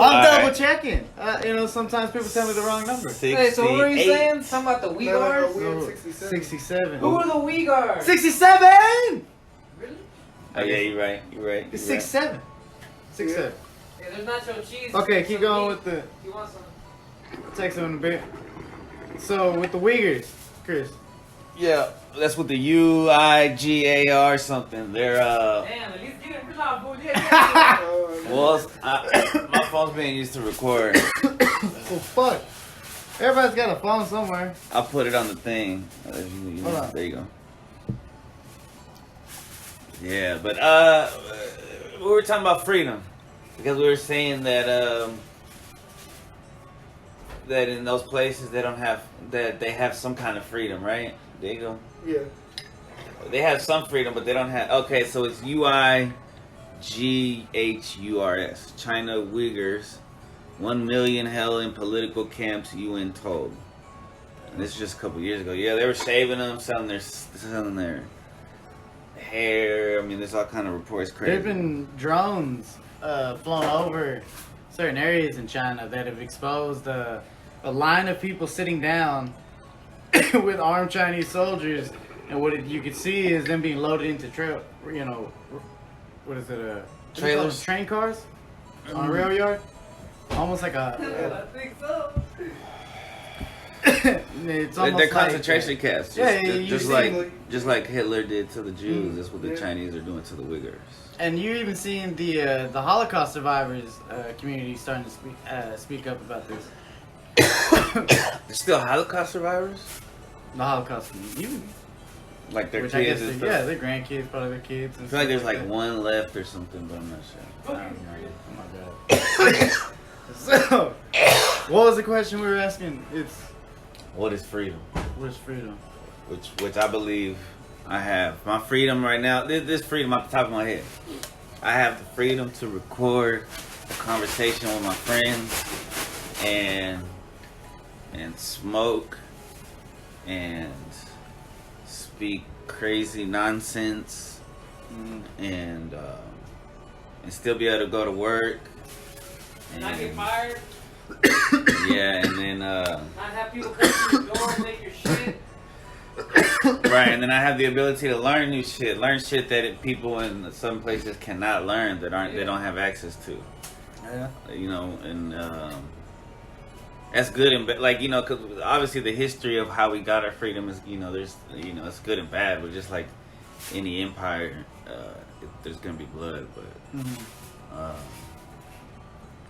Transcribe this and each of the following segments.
I'm double checking. Sometimes people tell me the wrong number. Hey, so what were you saying? Something about the Uyghurs? No, 67. Who are the Uyghurs? 67! Really? Oh yeah, you're right. It's 6'7". 6'7". Yeah, there's nacho cheese. Okay, keep going with the... You want some? I'll take some in a bit. So, with the Uyghurs, Chris. Yeah, that's with the UIGAR something. They're Damn, at least get it. Good job, boy. Yeah. well, my phone's being used to record. Well, fuck. Everybody's got a phone somewhere. I'll put it on the thing. Hold on. There you go. Yeah, but we were talking about freedom because we were saying that that in those places they have some kind of freedom, right? There you go. Yeah. They have some freedom, but they don't have. Okay, so it's UIGHURS, China Uyghurs, 1 million held in political camps, UN told. And this is just a couple years ago. Yeah, they were shaving them, selling their hair. I mean, there's all kind of reports. Crazy. There've been drones flown over certain areas in China that have exposed a line of people sitting down with armed Chinese soldiers, and what you could see is them being loaded into what is it? Trailers? Train cars on a rail yard. Almost like I think so. it's almost They're like, concentration camps. Just like Hitler did to the Jews. That's what the Chinese are doing to the Uyghurs. And you're even seeing the Holocaust survivors community starting to speak up about this. There's still Holocaust survivors? The Holocaust community. Like their Which kids I and guess stuff? their grandkids, probably their kids. I feel like there's like one left or something, but I'm not sure. Oh my god. So, what was the question we were asking? It's What is freedom? what is freedom? Which I believe I have. My freedom right now, this freedom off the top of my head. I have the freedom to record a conversation with my friends and smoke and speak crazy nonsense and still be able to go to work. Not get fired. Yeah, and then Not have people come to your door and take your shit. right, and then I have the ability to learn new shit, learn shit that people in some places cannot learn they don't have access to. Yeah. And that's good and bad. Because obviously the history of how we got our freedom is, there's, it's good and bad. But just like any empire, there's gonna be blood. But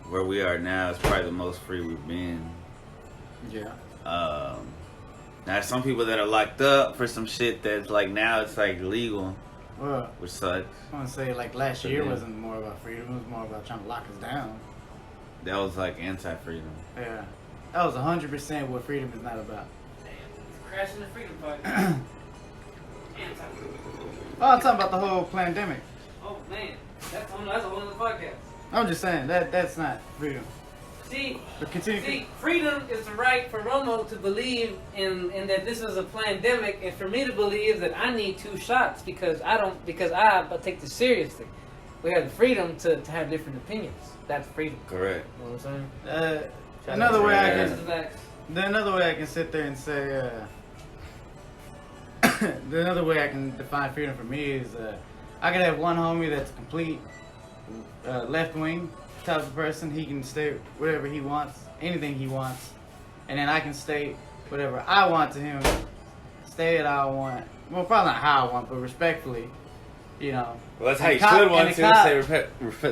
where we are now is probably the most free we've been. Yeah. Now there's some people that are locked up for some shit that's like now it's like legal, Well, which sucks. I want to say like last So year then- wasn't more about freedom. It was more about trying to lock us down. That was like anti-freedom. Yeah. That was 100% what freedom is not about. Damn, he's crashing the freedom party. Oh, I'm talking about the whole pandemic. Oh man, that's a whole other podcast. I'm just saying that's not freedom. See, But continue. freedom is the right for Romo to believe in that this is a pandemic, and for me to believe that I need 2 shots because I take this seriously. We have the freedom to have different opinions. That's freedom. Correct. You know what I'm saying? Another way I That's can the facts. another way I can sit there and say another way I can define freedom for me is I could have one homie that's a complete left wing type of person. He can state whatever he wants, anything he wants, and then I can state whatever I want to him. Say it how I want. Well, probably not how I want, but respectfully, Well, that's how And you the cop- should want and to the cop-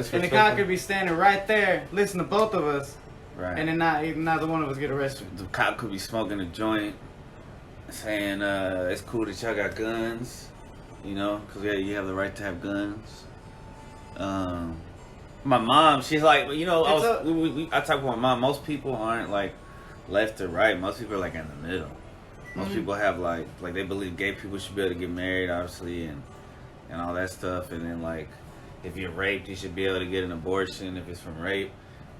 say and the cop could be standing right there, listen to both of us, right. and then neither one of us get arrested. The cop could be smoking a joint, saying it's cool that y'all got guns, because you have the right to have guns. My mom, she's like, I talk with my mom. Most people aren't like left or right. Most people are like in the middle. Most people have like they believe gay people should be able to get married, obviously, and all that stuff. And then like if you're raped, you should be able to get an abortion if it's from rape.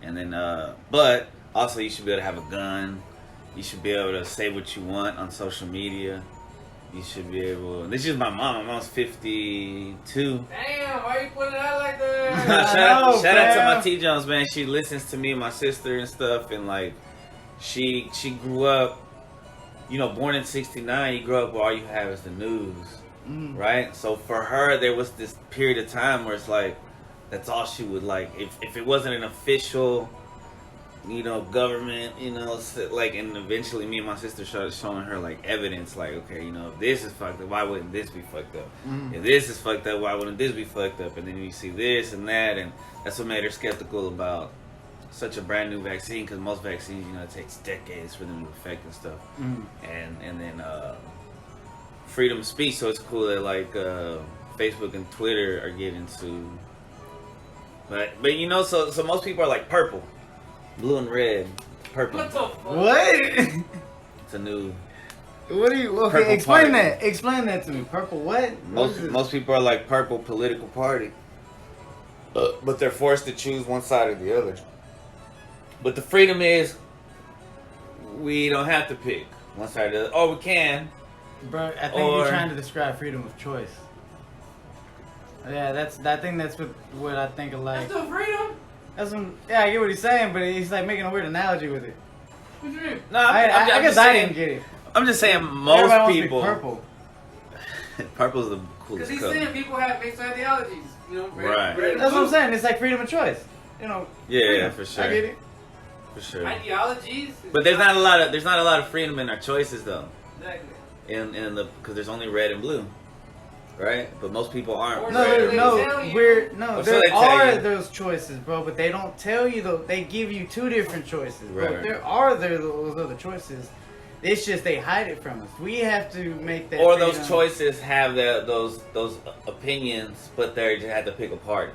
And then but also you should be able to have a gun. You should be able to say what you want on social media. you should be able. This is my mom. My mom's 52. Damn, why you putting it out like that? shout out to my T Jones, man. She listens to me and my sister and stuff, and like, she grew up, born in '69. You grow up where all you have is the news, right? So for her, there was this period of time where it's like, that's all she would like. If it wasn't an official, government, like, and eventually me and my sister started showing her like evidence, like, okay, if this is fucked up, why wouldn't this be fucked up? If this is fucked up, why wouldn't this be fucked up? And then you see this and that, and that's what made her skeptical about such a brand new vaccine, because most vaccines, it takes decades for them to affect and stuff. And then freedom of speech, so it's cool that like Facebook and Twitter are getting to, but so most people are like purple, blue and red, purple. What the fuck? What? It's a new. What do you? Okay, Purple explain party. that. Explain that to me. Purple what? Most people are like purple political party, but they're forced to choose one side or the other. But the freedom is, we don't have to pick one side or the other. Or we can. Bro, I think you're trying to describe freedom of choice. Yeah, I think that's what I think of like. That's still freedom? Yeah, I get what he's saying, but he's like making a weird analogy with it. What you mean? No, I guess just I saying, didn't get it. I'm just saying Everybody most wants to be people. purple. Purple's the Because coolest he's color. saying people have mixed ideologies. Right. Red and That's what I'm blue. saying. It's like freedom of choice. Yeah, freedom. for sure. I get it. For sure. Ideologies. But there's not a lot of freedom in our choices though. Exactly. Because there's only red and blue, right? But most people aren't. Or No, red and no, blue. tell you. Or so there they tell are you. those choices, bro, but they don't tell you though. They give you two different choices, bro. Right. There are those other choices. It's just they hide it from us. We have to make that. Or those freedom. choices have those opinions, but they just have to pick a party.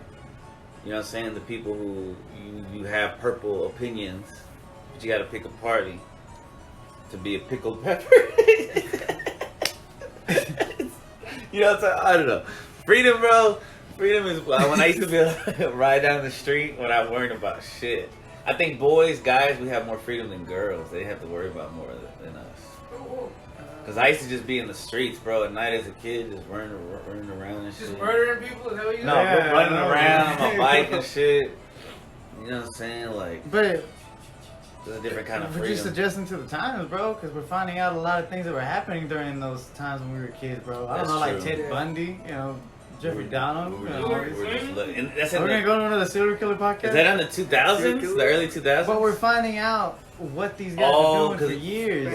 You know what I'm saying? The people who you have purple opinions, but you got to pick a party to be a pickled pepper. You know what I'm saying? I don't know. Freedom, bro. Freedom is when I used to be able to ride down the street without worrying about shit. I think guys, we have more freedom than girls. They have to worry about more than us. Cause I used to just be in the streets, bro, at night as a kid, just running around and shit. Just murdering people? Is that what you No, Yeah, running I know. around on my bike and shit. You know what I'm saying? Like, But there's a different kind of we're just freedom. adjusting to the times, bro, because we're finding out a lot of things that were happening during those times when we were kids, bro. I don't That's know, like true. Ted Bundy, Jeffrey Dahmer. We you were know, all these- just looking- and that's in We're the- gonna go to another serial killer podcast. Is that on the 2000s? The early 2000s? But we're finding out what these guys Oh, are doing for 'cause- years.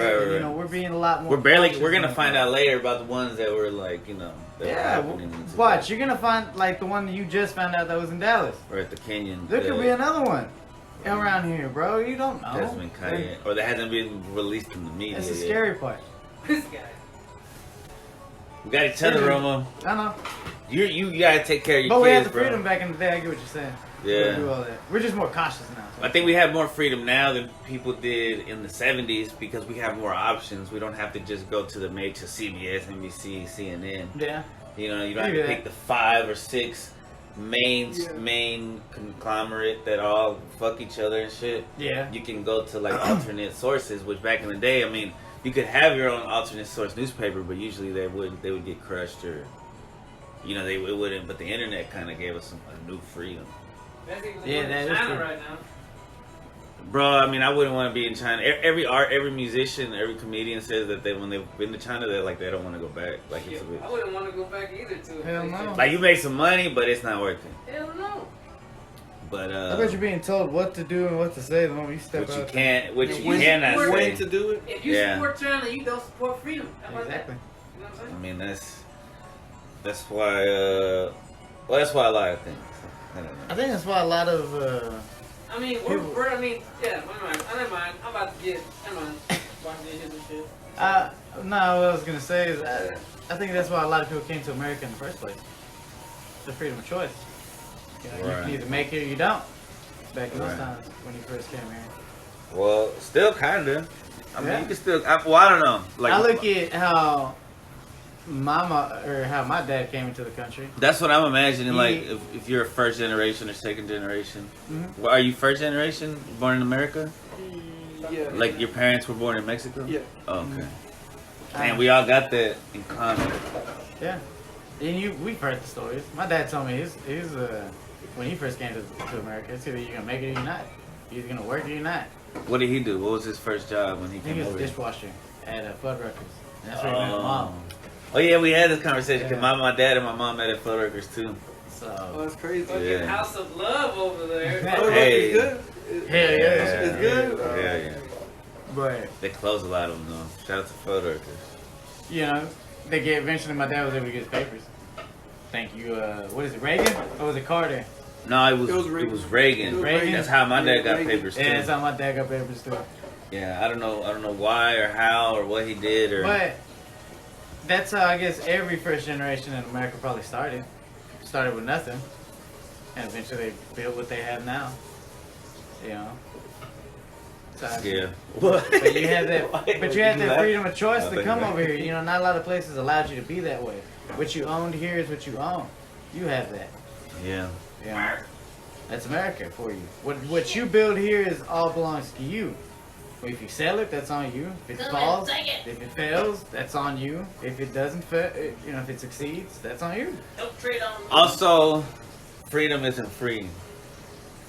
right. We're being a lot more. We're cautious gonna now. find out later about the ones that were like, that were Yeah, happening in the watch. 2000s. You're gonna find like the one that you just found out that was in Dallas. Or at the Kenyon. There could be another one around here, bro. You don't know. That's been Cayenne. Or that hasn't been released in the media That's the yet. scary part. This guy. We got each other, Romo. I know. You gotta take care of your But kids, we had the bro. freedom back in the day. I get what you're saying. Yeah. We do all that. We're just more cautious now. so. I think we have more freedom now than people did in the 70s because we have more options. We don't have to just go to the major CBS, NBC, CNN. Yeah. You don't have Maybe to that. pick the 5 or 6 main conglomerate that all fuck each other and shit. Yeah. You can go to like alternate sources, which back in the day, I mean, you could have your own alternate source newspaper, but usually they would get crushed or it wouldn't. But the internet kind of gave us a new freedom. That's even Yeah, in that is China true. right now. Bro, I mean, I wouldn't want to be in China. Every musician, every comedian says that when they've been to China, they don't want to go back. Like it's a bit, I wouldn't want to go back either to Hell no. like you make some money, but it's not worth it. Hell no. But I bet you're being told what to do and what to say the moment you step which you out. can't, which you When- cannot when say. to do it. If you Yeah. support China, you don't support freedom. How about Exactly. that? You know what I'm I saying? mean, that's why. Well, that's why a lot of things. I don't know. I think that's why a lot of. I mean, People- yeah, never mind. I'm about to get, never mind. Watching this and shit. No, what I was gonna say is I think that's why a lot of people came to America in the first place. The freedom of choice. You Right. can either make it or you don't. Back in those Right. times when you first came here. Well, still kinda. I mean, Yeah. you can still. I don't know. Like, I look at how how my dad came into the country. that's what I'm imagining. Like, He- if you're a first generation or second generation, Mhm. well, are you first generation born in America? Yeah. Like your parents were born in Mexico? Yeah. Oh, okay. And we all got that in common. Yeah. And we've heard the stories. My dad told me his when he first came to America, it's either you're gonna make it or you're not. You're either gonna work or you're not. What did he do? What was his first job when he He came was a over? dishwasher at Fuddruckers. And that's where he met my mom. Oh yeah, we had this conversation because Yeah. my dad and my mom met at Fuddruckers too. So that's crazy. Fucking Yeah. House of Love over there. Hey. It's good. hell yeah, It's good. Yeah, yeah. but They closed a lot of them though. Shout out to Fuddruckers. you know, eventually my dad was able to get his papers. Thank you. What is it, Reagan or was it Carter? No, it was It was Reagan. It was Reagan. It was Reagan. That's how my dad got Reagan. papers too. Yeah, that's how my dad got papers too. Yeah, I don't know why or how or what he did or. But that's how I guess every first generation in America probably started. Started with nothing, and eventually they built what they have now. You know. So Yeah. What? But you had that. But you had that freedom of choice I to think come that- over here. You know, not a lot of places allowed you to be that way. What you owned here is what you own. You have that. Yeah. You know? That's America for you. What you build here is all belongs to you. If you sell it, that's on you. If it falls, if it fails, that's on you. If it doesn't, you know, if it succeeds, that's on you. Don't trade on me. Also, freedom isn't free.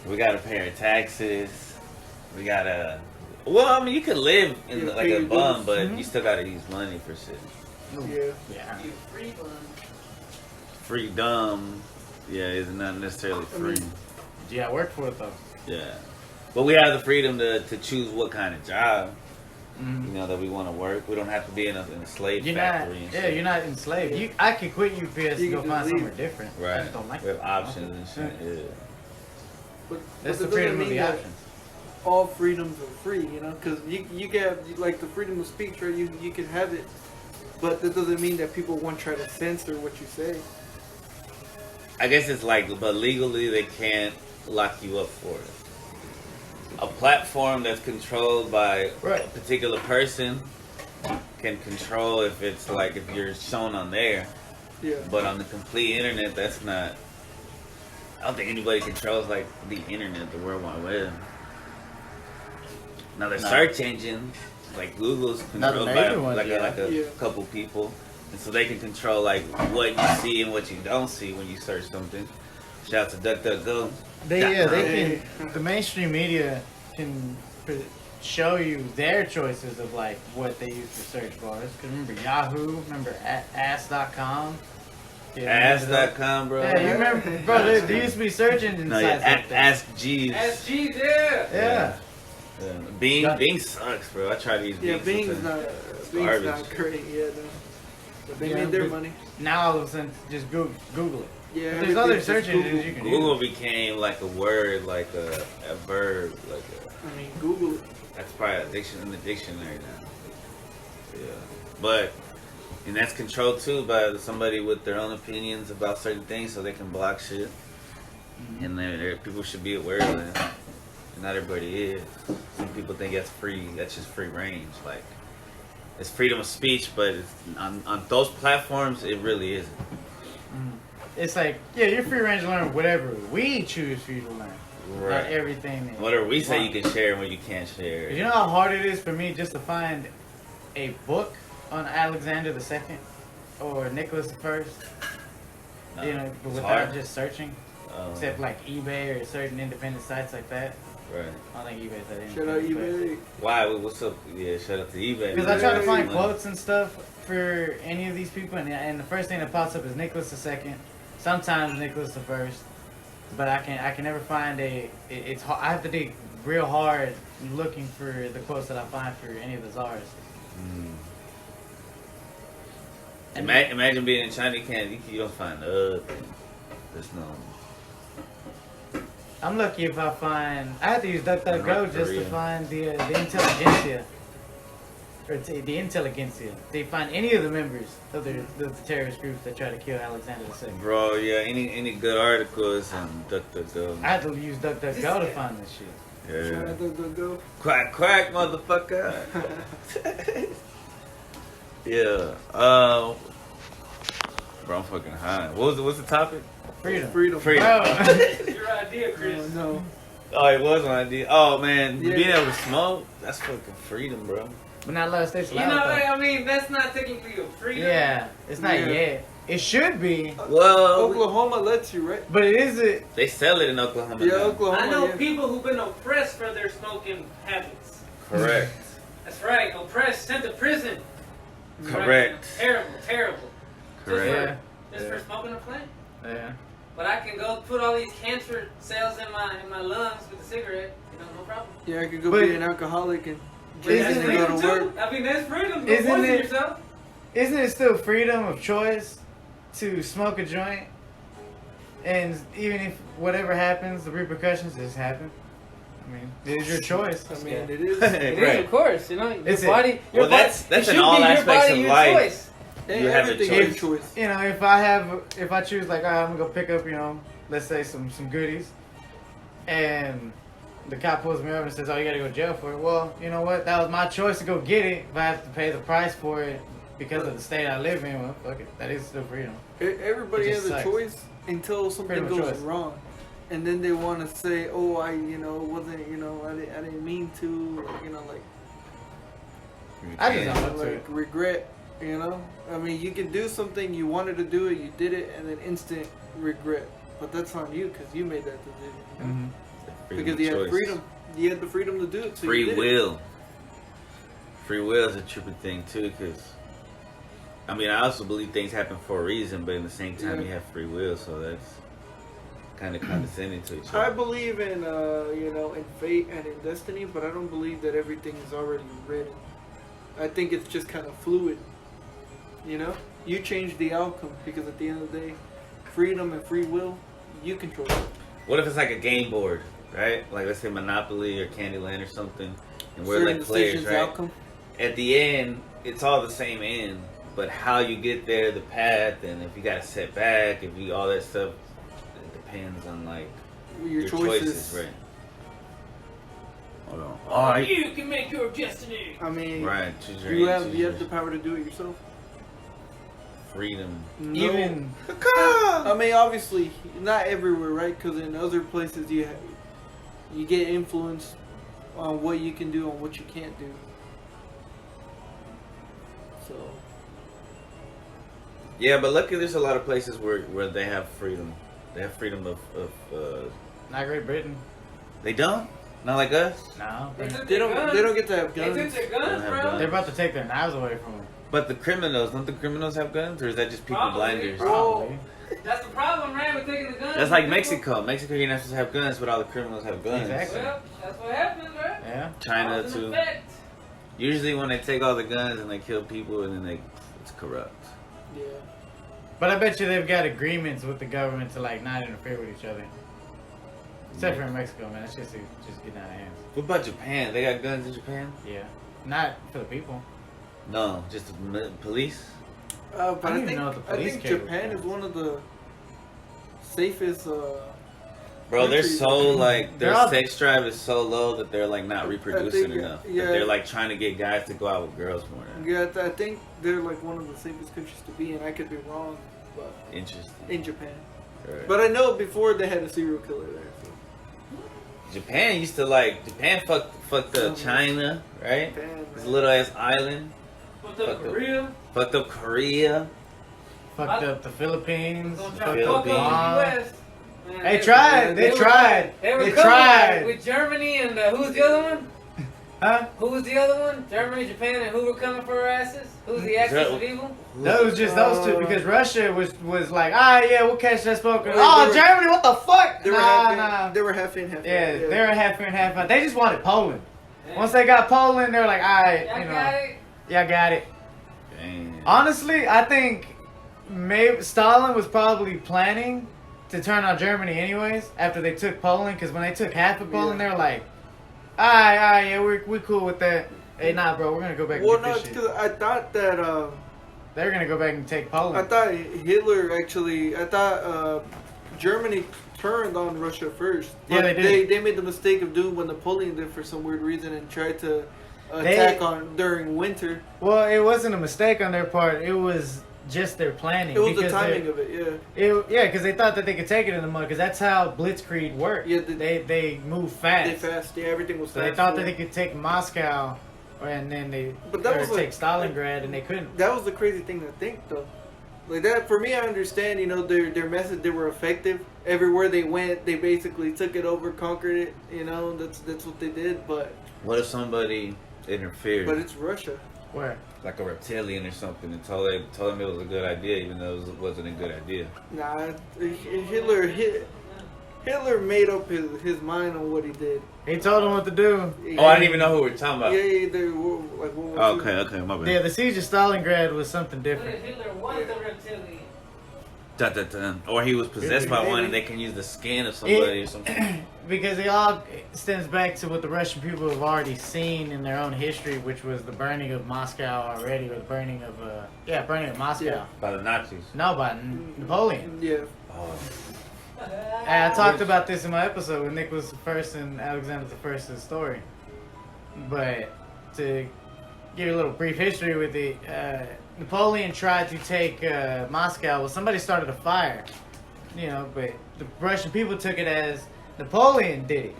We gotta pay our taxes. We gotta. Well, I mean, you could live in Yeah, like pay a your bum, bills. but Mhm. you still gotta use money for shit. Yeah. Yeah. You free one. Freedom, yeah, is not necessarily free. You gotta work for it though. Yeah, but we have the freedom to choose what kind of job Mhm. you know that we want to work. We don't have to be in a slave You're not. factory. and Yeah, shit. you're not enslaved. I could quit UPS You and go can find just somewhere leave. different. I Right. just don't like We have it. options and shit. Yeah. But That's that the freedom doesn't of the mean that options. all freedoms are free, you know, because you can have like the freedom of speech, right? You can have it, but that doesn't mean that people won't try to censor what you say. I guess it's like, but legally they can't lock you up for it. A platform that's controlled by Right. a particular person can control if it's like if you're shown on there, Yeah. but on the complete internet, that's not. I don't think anybody controls like the internet, the World Wide Web. Now the No. search engine, like Google's Not the controlled by major ones, like yeah. a Yeah. couple people, and so they can control like what you see and what you don't see when you search something. Shout out to DuckDuckGo. They can. The mainstream media can show you their choices of like what they use for search bars. Cause remember Yahoo, remember Ask.com. Ask.com, bro. Yeah, you remember, bro? There used to be search engine No, yeah, sites like that. Ask Jeeves. SG, yeah. Yeah. Yeah. Bing, Yeah. Bing sucks, bro. I try to use Bing. Yeah, Bing's sometimes. Bing's garbage. not great. Yeah, no. But they Yeah, made their but- money. Now all of a sudden, just Google it. Yeah, But there's other everything's search just Google. engines you can Google use. became like a word, like a verb, like I mean, Google it. that's probably in the dictionary now. Yeah, but and that's controlled too by somebody with their own opinions about certain things, so they can block shit. And people should be aware of that. And not everybody is. Some people think that's free. That's just free range. Like it's freedom of speech, but it's, on those platforms, it really isn't. It's like, yeah, you're free range to learn whatever we choose for you to learn. Right. Not everything. that Whatever we say want. you can share and what you can't share. You know how hard it is for me just to find a book on Alexander II or Nicholas I? You know, but It's without hard. just searching. Um, Except like eBay or certain independent sites like that. right. I don't think eBay's that Shout out independent. eBay. Why? What's up? Yeah, shout out to eBay. Because I try to find Money. quotes and stuff for any of these people, and the first thing that pops up is Nicholas II, sometimes Nicholas I, but I can never find it's hard. I have to dig real hard looking for the quotes that I find for any of the czars. Mm. And Imagine being in China. You don't find there's no. I'm lucky if I find. I have to use DuckDuckGo North just to Korea. find the intelligentsia. Or the intelligentsia. They find any of the members of the terrorist groups that try to kill Alexander II. Bro, yeah, any good articles and DuckDuckGo. I had to use DuckDuckGo to find this shit. Shout Yeah. out to Go. Quack quack, motherfucker. Yeah. Bro, I'm fucking high. What's the topic? Freedom. Freedom. Freedom. Bro. It's your idea, Chris. No. Oh, it was my idea. Oh man, Yeah. being able to smoke, that's fucking freedom, bro. but not a lot of states You allow know, it. I mean, that's not technically a Though. freedom. Yeah, it's not Yeah. yet. It should be, Well, Oklahoma lets you, right? but it isn't. they sell it in Oklahoma. Yeah, now. Oklahoma. I know yeah. people who've been oppressed for their smoking habits. Correct. That's right, oppressed, sent to prison. That's right. Correct. Terrible, terrible. Correct. Just Yeah. for smoking a plant. Yeah. But I can go put all these cancer cells in my lungs with a cigarette. You know, no problem. Yeah, I could go But- be an alcoholic and But drink that's Isn't and it- go freedom to too. work. I mean, that's freedom. Go Isn't poison it- yourself. Isn't it still freedom of choice to smoke a joint? And even if whatever happens, the repercussions just happen. I mean, it is your choice. I mean, it is. It is, Right. of course. You know, your Is it? body. Well, Your body, that's it in should all be your aspects body, of your life. choice. Hey, You have a everything is choice. choice. You know, if I choose like, all right, I'm gonna go pick up, you know, let's say some goodies, and the cop pulls me over and says, "Oh, you gotta go to jail for it." Well, you know what? That was my choice to go get it. If I have to pay the price for it because of the state I live in, well, fuck it. That is still freedom. Everybody It has just a sucks. choice until something Freedom of goes choice. wrong, and then they want to say, "Oh, I, wasn't, I didn't mean to," like I just Yeah. don't know. like regret. I mean, you can do something, you wanted to do it, you did it, and then instant regret. But that's on you because you made that decision. Mm-hmm. Freedom Because of you had choice. freedom. You had the freedom to do it. So you Free did it. will. Free will is a trippy thing too, because I mean, I also believe things happen for a reason, but in the same time, Yeah. you have free will, so that's kind of condescending to each I other. believe in, in fate and in destiny, but I don't believe that everything is already written. I think it's just kind of fluid. You change the outcome because at the end of the day, freedom and free will, you control it. What if it's like a game board, right? Like let's say Monopoly or Candyland or something, and we're Certain like players, decisions, right? outcome. At the end, it's all the same end, but how you get there, the path, and if you got to set back, if you all that stuff, it depends on like Your choices. right? Hold on. All right. You can make your destiny. I mean, Right. Choose your you end, have choose you your have the power to do it yourself. freedom. No. Even I mean, obviously, not everywhere, right? Because in other places, you get influenced on what you can do and what you can't do. So Yeah, but luckily there's a lot of places where they have freedom. They have freedom of not Great Britain. they don't? Not like us? No. They took they their don't guns. they don't get to have They took guns. their They guns, don't have bro. guns. They're about to take their knives away from them. But the criminals, don't the criminals have guns? Or is that just people Probably. blinders? Probably. That's the problem, right? With taking the guns. That's like from people. Mexico. Mexico, you're not supposed to have guns, but all the criminals have guns. Exactly. Well, that's what happened, right? Yeah. China Cause and too. effect. Usually when they take all the guns and they kill people and then it's corrupt. Yeah. But I bet you they've got agreements with the government to like not interfere with each other. Except for in Mexico, man. That's just getting out of hand. What about Japan? They got guns in Japan? Yeah. Not for the people. No, just the police. But I I, don't even think know what the I police think carry Japan with is guns. one of the safest. Bro, they're countries. so like their They're all- sex drive is so low that they're like not reproducing think, enough. yeah. That they're like trying to get guys to go out with girls more. Now. Yeah, I think they're like one of the safest countries to be in. I could be wrong, but Interesting. in Japan. Right. But I know before they had a serial killer there. So. Japan fucked up China, right? Japan, This man. little ass island. What's up, Fuck up. Korea? Fucked up Korea. Fucked up the Philippines. Gonna Fucked try to Philippines. fuck up the Guam. U.S. Man, They tried. They were- tried. They were They coming tried. with Germany and who's the other one? Huh? Who was the other one? Germany, Japan, and who were coming for our asses? Who's the axis of evil? That was just those two because Russia was like, yeah, we'll catch that smoker. Wait, Oh, they were- Germany, what the fuck? They were Nah. They were half in, half Yeah, out. they were half in, half out. They just wanted Poland. Once they got Poland, they were like, all right, Y'all you know, got it? yeah, got it. Damn. Honestly, I think maybe Stalin was probably planning to turn on Germany anyways after they took Poland, because when they took half of Poland, Yeah. they were like, all right, yeah, we cool with that. Hey, nah, bro, we're gonna go back and Well, get no, this it's shit. because I thought that They're gonna go back and take I Poland. thought Hitler actually. I thought Germany turned on Russia first. Yeah, But they did. They made the mistake of doing what Napoleon did for some weird reason and tried to They- attack on during winter. Well, it wasn't a mistake on their part. It was just their planning. It was the because timing they- of it. Yeah. Yeah, because they thought that they could take it in the mud. Because that's how Blitzkrieg worked. Yeah, they move fast. They fast. Yeah, everything was So fast. they thought that they could take Moscow and then they But that was take like- Stalingrad, and they couldn't. That was the crazy thing to think, though. Like that, for me, I understand. You know, their message. They were effective everywhere they went. They basically took it over, conquered it. You know, that's what they did. But What if somebody interfered, it's Russia. Where? like a reptilian or something, and told them it was a good idea, even though it wasn't a good idea? Nah, Hitler made up his mind on what he did. He told them what to do. Oh, I didn't even know who we were talking about. Yeah, they were like World War II. Okay, my bad. Yeah, the siege of Stalingrad was something different. Hitler was the reptilian. Dun, dun, dun. Or he was possessed by one, and they can use the skin of somebody or something. Because it all stems back to what the Russian people have already seen in their own history, which was the burning of Moscow already, or the burning of Moscow. Yeah. By the Nazis. No, by Napoleon. Yeah. Oh. And I talked about this in my episode when Nick was the first and Alexander the first's story. But to give you a little brief history with it, Napoleon tried to take Moscow. Well, somebody started a fire, you know, but the Russian people took it as Napoleon did it.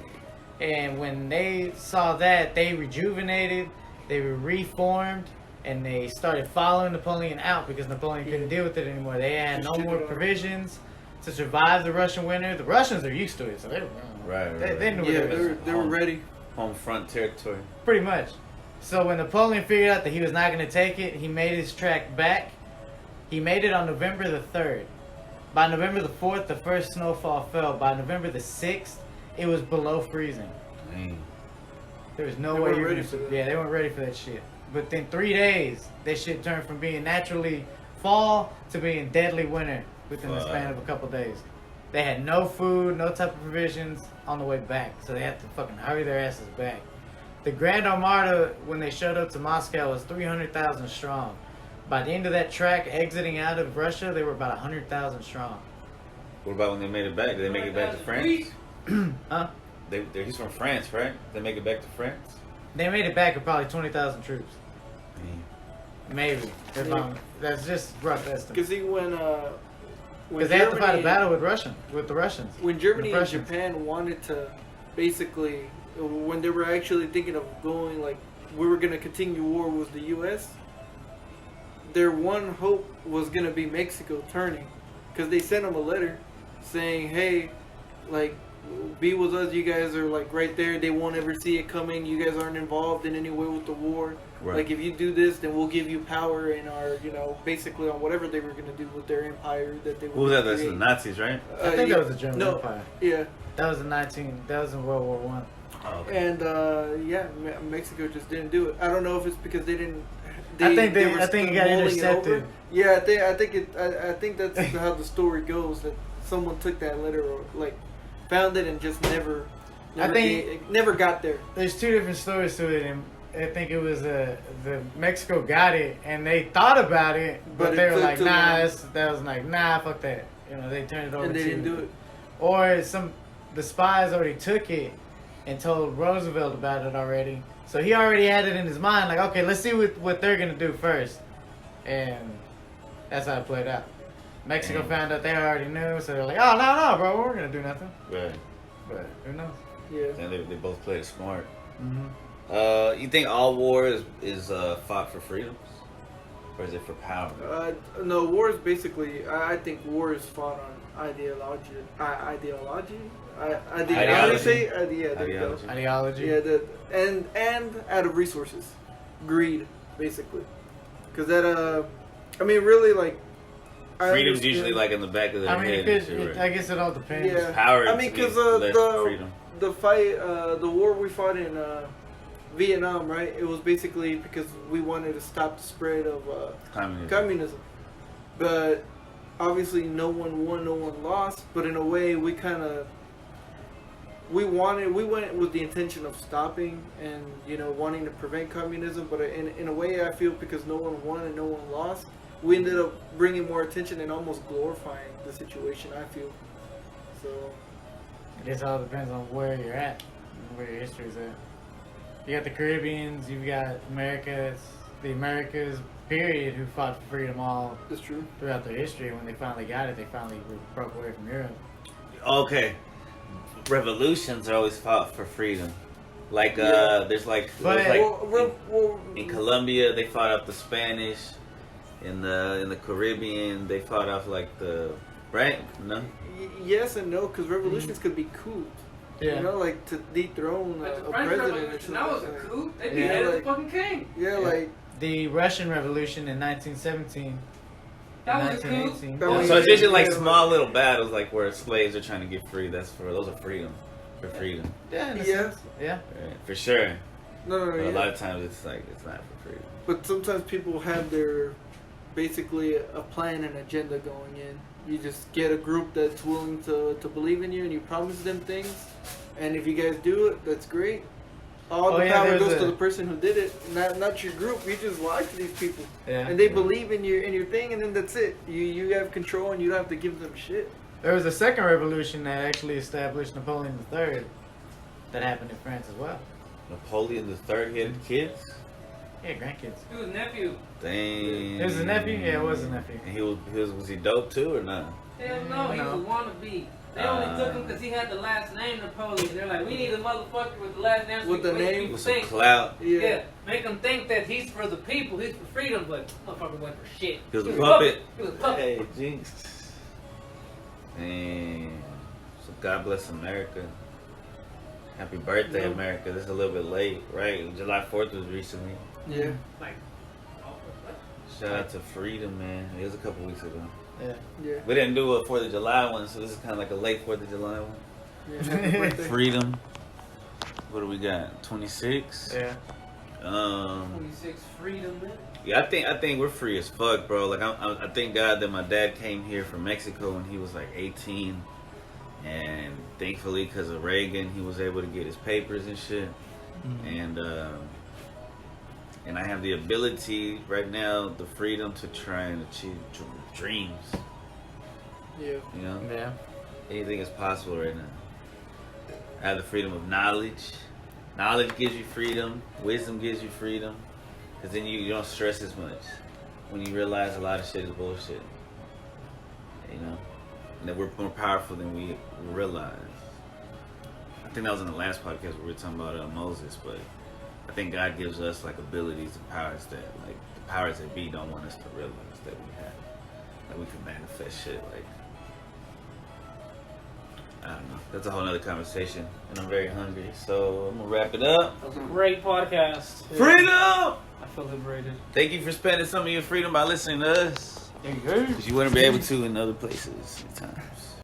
And when they saw that, they rejuvenated, they were reformed, and they started following Napoleon out because Napoleon couldn't deal with it anymore. They had no more provisions to survive the Russian winter. The Russians are used to it, so they were Right. They knew Yeah, what it was. they were ready. Home front territory. Pretty much. So when Napoleon figured out that he was not going to take it, he made his track back. He made it on November the 3rd. By November the 4th, the first snowfall fell. By November the 6th, it was below freezing. Dang. There was no They way weren't you were ready gonna, for that. yeah, they weren't ready for that shit. But then 3 days, that shit turned from being naturally fall to being deadly winter within the span of a couple days. They had no food, no type of provisions on the way back, so they had to fucking hurry their asses back. The Grand Armada, when they showed up to Moscow, was 300,000 strong. By the end of that track, exiting out of Russia, they were about 100,000 strong. What about when they made it back? Did they make it back to France? Huh? He's from France, right? They make it back to France? They made it back with probably 20,000 troops. Dang. Maybe. If Yeah. that's just rough estimate. Because he when Because they had to fight a battle with the Russians. When Germany The and Prussians. Japan wanted to, basically, when they were actually thinking of going, like, we were going to continue war with the U.S., their one hope was going to be Mexico turning. Because they sent them a letter saying, hey, like, be with us, you guys are, like, right there. They won't ever see it coming. You guys aren't involved in any way with the war. Right. Like, if you do this, then we'll give you power in our, you know, basically on whatever they were going to do with their empire that they were Who was that? That's the create. Nazis, right? I think yeah. that was the German No, Empire. Yeah. That was in World War One. Oh, And Mexico just didn't do it. I don't know if it's because they didn't. I think were it still got mulling intercepted. over. Yeah, I think that's how the story goes. That someone took that letter or like found it and just never never got there. There's two different stories to it, and I think it was the Mexico got it, and they thought about it, but But they it were took like, too nah, long. that was like, nah, fuck that. You know, they turned it over And they to didn't do it. Or the spies already took it and told Roosevelt about it already. So he already had it in his mind, like, okay, let's see what they're gonna do first. And that's how it played out. Mexico Damn. found out they already knew, so they're like, oh, no, bro, we're gonna do nothing. right. But who knows? Yeah. And they both played it smart. Mm-hmm. You think all war is fought for freedoms? Or is it for power? No, war is basically. I think war is fought on ideology. Ideology. How do you say? Yeah, there you go. Ideology. Ideology. Yeah, and out of resources, greed, basically, because that I mean, really, like, I Freedom's understand- usually like in the back of their I mean, head. it and could, shit, right? I guess it all depends. Yeah. Power I mean, means because less freedom. the fight, the war we fought in Vietnam, right? It was basically because we wanted to stop the spread of communism. But obviously, no one won, no one lost. But in a way, we went with the intention of stopping and, you know, wanting to prevent communism. But in a way, I feel because no one won and no one lost, we ended up bringing more attention and almost glorifying the situation, I feel. So, I guess it all depends on where you're at, and where your history's at. You got the Caribbeans, you've got the Americas, period, who fought for freedom all that's true. throughout their history. And when they finally got it, they finally broke away from Europe. Okay. Revolutions are always fought for freedom. Like Yeah. there's like, But- there's like well, in Colombia they fought off the Spanish. In the Caribbean they fought off like the right no. yes and no, because revolutions could be coups. Yeah. You know, like to dethrone But the a French president or Revolution, something. that was a like coup. They Yeah, beheaded like- the fucking king. Yeah, like The Russian Revolution in 1917. That was a coup. 1918. That was- So it's usually like Yeah. small little battles, like where slaves are trying to get free. Those are freedom, for freedom, Yeah, in a Yeah. sense. Yeah. right? For sure. no, But a yeah. lot of times it's like it's not for freedom. But sometimes people have their basically a plan and agenda going in. You just get a group that's willing to believe in you, and you promise them things. And if you guys do it, that's great. All Oh, the yeah, power there's goes to a- the person who did it, not your group. You just lie to these people, Yeah. and they Yeah. believe in your thing, and then that's it. You have control, and you don't have to give them shit. There was a second revolution that actually established Napoleon III that happened in France as well. Napoleon III had kids. Yeah, grandkids. He was nephew. Dang. It was a nephew? Yeah, it was a nephew. And was he dope too or not? Hell no, he No. was a wannabe. They only took him because he had the last name Napoleon. They're like, we need a motherfucker with the last name so With we can the make name? people With some think. clout. Yeah, make them think that he's for the people, he's for freedom, but motherfucker went for shit. He was a a puppet. He was a puppet. Hey, jinx. And so God bless America. Happy birthday, Yeah. America. This is a little bit late, right? July 4th was recently. Yeah, Like, oh, what? Shout out to Freedom, man. It was a couple weeks ago. Yeah. yeah. We didn't do a 4th of July one, so this is kind of like a late 4th of July one. yeah. Happy birthday. Freedom. What do we got? 26. Yeah. 26 freedom, man. Yeah, I think we're free as fuck, bro. Like I thank God that my dad came here from Mexico when he was like 18, and thankfully because of Reagan, he was able to get his papers and shit. And I have the ability right now, the freedom to try and achieve dreams. Yeah. You know, Yeah. anything is possible right now. I have the freedom of knowledge. Knowledge gives you freedom. Wisdom gives you freedom. Because then you don't stress as much when you realize a lot of shit is bullshit. You know? And that we're more powerful than we realize. I think that was in the last podcast where we were talking about Moses, but I think God gives us like abilities and powers that like the powers that be don't want us to realize that we have. Like we can manifest shit like I don't know. That's a whole nother conversation. And I'm very hungry. So I'm gonna wrap it up. That was a great podcast. Freedom! I feel liberated. Thank you for spending some of your freedom by listening to us. There you go. Because you wouldn't be able to in other places sometimes.